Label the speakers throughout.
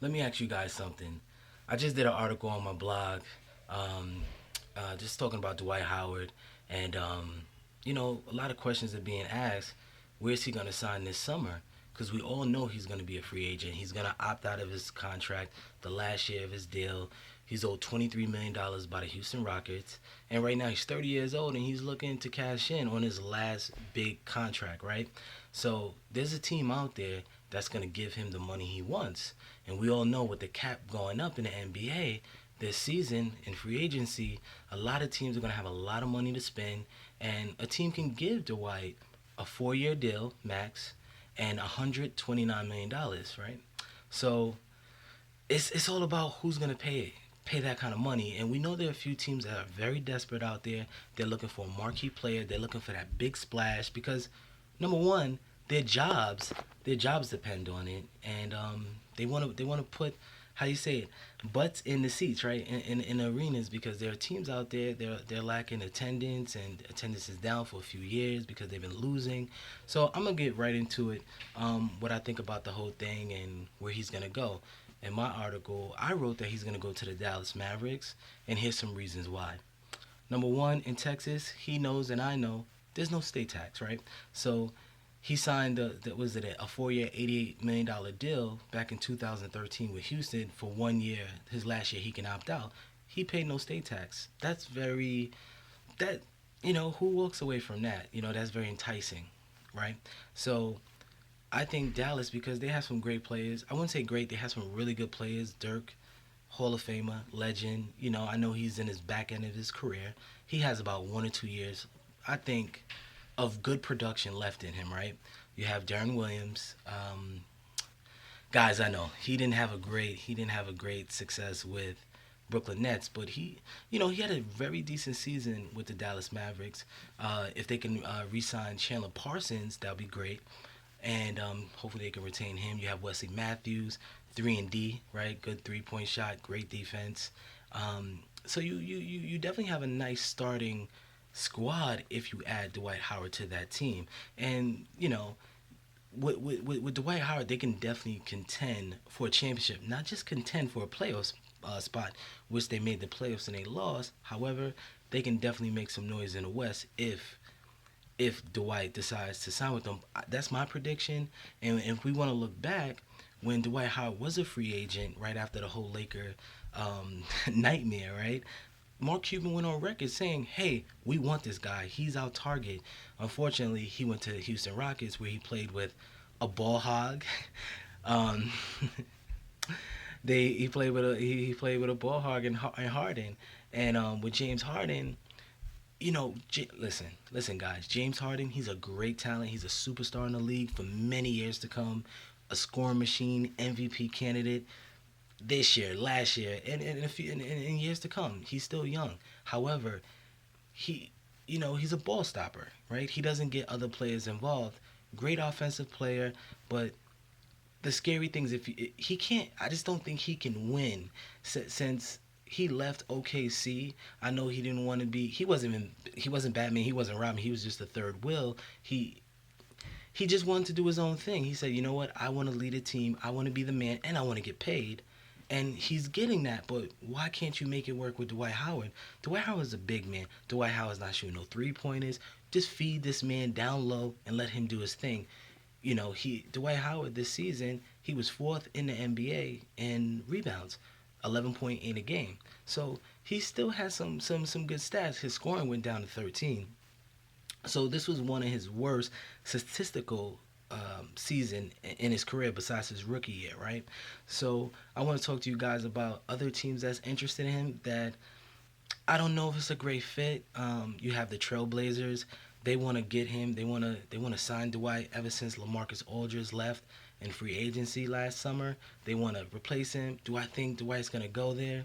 Speaker 1: let me ask you guys something. I just did an article on my blog, um, just talking about Dwight Howard, and a lot of questions are being asked. Where's he going to sign this summer? Because we all know he's going to be a free agent. He's going to opt out of his contract, the last year of his deal. He's owed $23 million by the Houston Rockets, and right now he's 30 years old, and he's looking to cash in on his last big contract, right? So there's a team out there that's going to give him the money he wants. And we all know with the cap going up in the NBA this season in free agency, a lot of teams are going to have a lot of money to spend. And a team can give Dwight a 4 year deal, max, and $129 million, right? So it's all about who's going to pay that kind of money. And we know there are a few teams that are very desperate out there. They're looking for a marquee player. They're looking for that big splash because number one, their jobs their jobs depend on it, and they want to put, how you say it, butts in the seats, right, in arenas, because there are teams out there, they're lacking attendance, and attendance is down for a few years because they've been losing. So I'm gonna get right into it. What I think about the whole thing and where he's gonna go. In my article, I wrote that he's gonna go to the Dallas Mavericks, and here's some reasons why. Number one, in Texas, he knows and I know there's no state tax, right? So he signed was it a 4 year, $88 million deal back in 2013 with Houston for 1 year. His last year, he can opt out. He paid no state tax. That's very that who walks away from that? That's very enticing, right? So I think Dallas, because they have some great players. I wouldn't say great. They have some really good players. Dirk, Hall of Famer, legend. I know he's in his back end of his career. He has about 1 or 2 years, I think, of good production left in him, right? You have Darren Williams. Guys, I know he didn't have a great success with Brooklyn Nets, but he had a very decent season with the Dallas Mavericks. If they can re-sign Chandler Parsons, that would be great, and hopefully they can retain him. You have Wesley Matthews, 3 and D, right? Good 3-point shot, great defense. So you definitely have a nice starting squad if you add Dwight Howard to that team. And with Dwight Howard, they can definitely contend for a championship, not just contend for a playoff spot, which they made the playoffs and they lost. However, they can definitely make some noise in the West if Dwight decides to sign with them. That's my prediction. And if we want to look back, when Dwight Howard was a free agent right after the whole Laker nightmare, right? Mark Cuban went on record saying, "Hey, we want this guy. He's our target." Unfortunately, he went to the Houston Rockets where he played with a ball hog. um, he played with a ball hog and Harden, and with James Harden, listen, guys. James Harden, he's a great talent. He's a superstar in the league for many years to come. A scoring machine, MVP candidate this year, last year, and a few in years to come. He's still young. However, he, he's a ball stopper, right? He doesn't get other players involved. Great offensive player, but the scary thing is if he can't. I just don't think he can win since he left OKC. I know he didn't want to be. He wasn't Batman. He wasn't Robin. He was just the third wheel. He just wanted to do his own thing. He said, you know what? I want to lead a team. I want to be the man, and I want to get paid. And he's getting that, but why can't you make it work with Dwight Howard? Dwight Howard's a big man. Dwight Howard's not shooting no 3 pointers. Just feed this man down low and let him do his thing. He Dwight Howard this season, he was fourth in the NBA in rebounds, 11.8 a game. So he still has some good stats. His scoring went down to 13. So this was one of his worst statistical season in his career besides his rookie year, right? So I want to talk to you guys about other teams that's interested in him that I don't know if it's a great fit. You have the Trailblazers. They want to get him. They want to sign Dwight ever since LaMarcus Aldridge left in free agency last summer. They want to replace him. Do I think Dwight's gonna go there?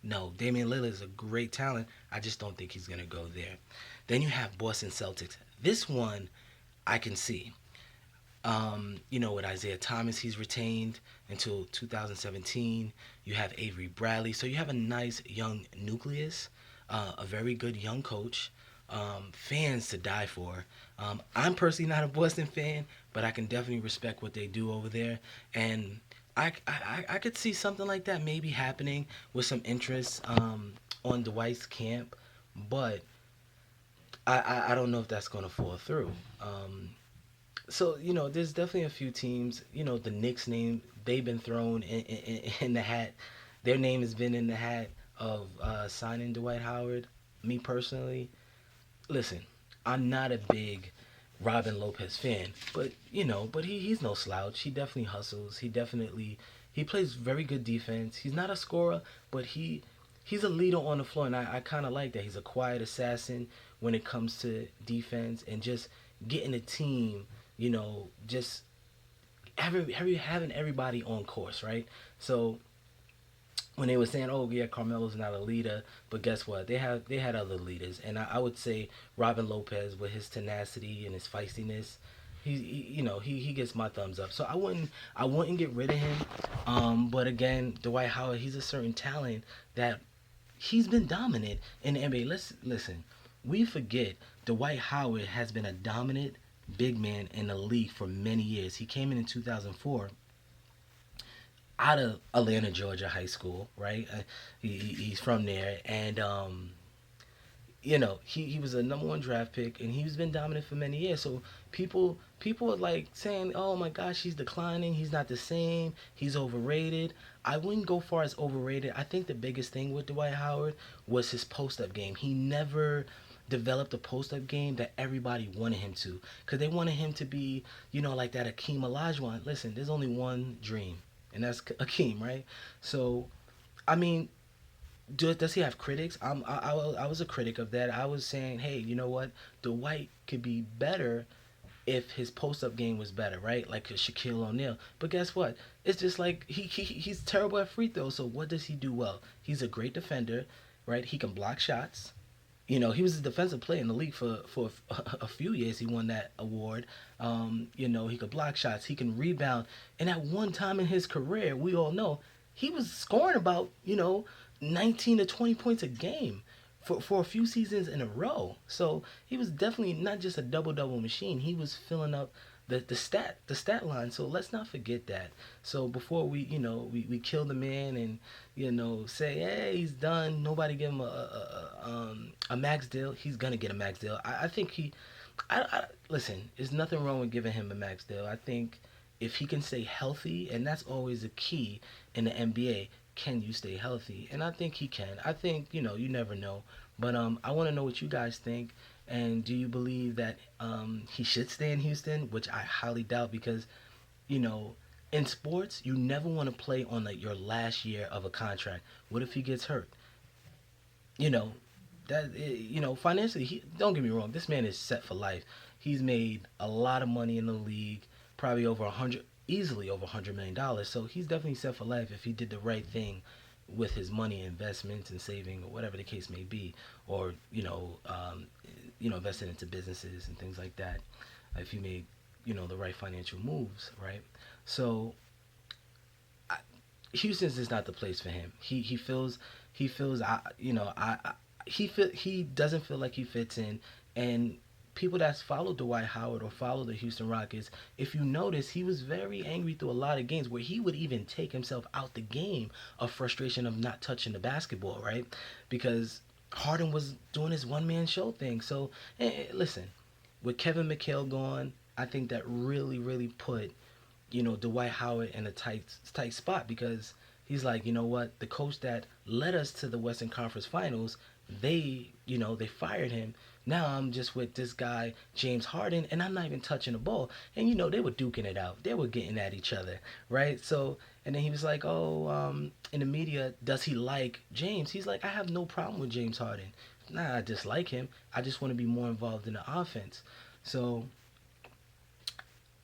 Speaker 1: No. Damian Lillard is a great talent. I just don't think he's gonna go there. Then you have Boston Celtics. This one I can see. With Isaiah Thomas, he's retained until 2017. You have Avery Bradley. So you have a nice young nucleus, a very good young coach, fans to die for. I'm personally not a Boston fan, but I can definitely respect what they do over there. And I could see something like that maybe happening with some interest on Dwight's camp, but I don't know if that's going to fall through. So there's definitely a few teams. The Knicks name, they've been thrown in the hat. Their name has been in the hat of signing Dwight Howard. Me personally, listen, I'm not a big Robin Lopez fan, but he's no slouch. He definitely hustles. He plays very good defense. He's not a scorer, but he's a leader on the floor, and I kind of like that. He's a quiet assassin when it comes to defense and just getting a team, just having everybody on course, right? So when they were saying, "Oh yeah, Carmelo's not a leader," but guess what? They had other leaders, and I would say Robin Lopez with his tenacity and his feistiness, he gets my thumbs up. So I wouldn't get rid of him. But again, Dwight Howard, he's a certain talent that he's been dominant in the NBA. Let's listen. We forget Dwight Howard has been a dominant big man in the league for many years. He came in 2004 out of Atlanta, Georgia high school, right? He's from there, and he was a number one draft pick, and he's been dominant for many years. So people are like saying, "Oh my gosh, he's declining. He's not the same. He's overrated." I wouldn't go far as overrated. I think the biggest thing with Dwight Howard was his post up game. He never developed a post up game that everybody wanted him to, because they wanted him to be, like that Akeem Olajuwon. Listen, there's only one dream, and that's Akeem, right? So, I mean, does he have critics? I was a critic of that. I was saying, hey, you know what? Dwight could be better if his post up game was better, right? Like Shaquille O'Neal. But guess what? It's just like he's terrible at free throws. So what does he do well? He's a great defender, right? He can block shots. He was a defensive player in the league for a few years. He won that award. He could block shots. He can rebound. And at one time in his career, we all know he was scoring about 19 to 20 points a game for a few seasons in a row. So he was definitely not just a double double machine. He was filling up the stat line. So let's not forget that. So before we kill the man and say, hey, he's done. Nobody give him a max deal. He's gonna get a max deal. I think listen. There's nothing wrong with giving him a max deal. I think if he can stay healthy, and that's always a key in the NBA. Can you stay healthy? And I think he can. I think you never know. But I want to know what you guys think. And do you believe that he should stay in Houston? Which I highly doubt, because you know in sports you never want to play on like your last year of a contract. What if he gets hurt? You know financially, he don't get me wrong, this man is set for life. He's made a lot of money in the league, probably over 100, easily over $100 million. So he's definitely set for life if he did the right thing with his money, investments and saving, or whatever the case may be, or invested into businesses and things like that. If he made the right financial moves, right? So Houston's is not the place for him. He feels he doesn't feel like he fits in. And people that's followed Dwight Howard or follow the Houston Rockets, if you notice, he was very angry through a lot of games where he would even take himself out the game of frustration of not touching the basketball, right? Because Harden was doing his one man show thing. So listen, with Kevin McHale gone, I think that really really put Dwight Howard in a tight spot, because he's like, you know what, the coach that led us to the Western Conference Finals, they fired him. Now I'm just with this guy James Harden, and I'm not even touching the ball. And they were duking it out. They were getting at each other, right? So, and then he was like, oh, in the media, does he like James? He's like, I have no problem with James Harden. Nah, I dislike him. I just want to be more involved in the offense. So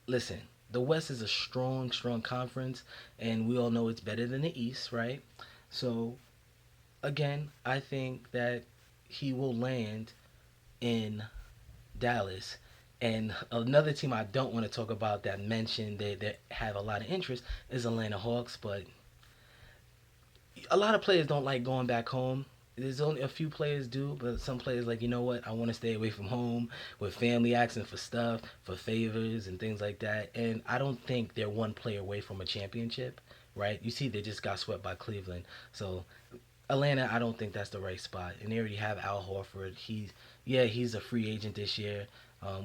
Speaker 1: listen, the West is a strong, strong conference, and we all know it's better than the East, right? So, again, I think that he will land in Dallas. And another team I don't want to talk about that mentioned that have a lot of interest is Atlanta Hawks, but a lot of players don't like going back home. There's only a few players do, but some players like, you know what, I want to stay away from home with family asking for stuff, for favors and things like that. And I don't think they're one player away from a championship, right? You see, they just got swept by Cleveland. So Atlanta, I don't think that's the right spot. And they already have Al Horford. He's a free agent this year.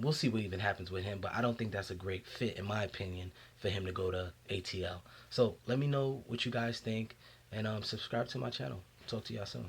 Speaker 1: We'll see what even happens with him, but I don't think that's a great fit, in my opinion, for him to go to ATL. So let me know what you guys think, and subscribe to my channel. Talk to y'all soon.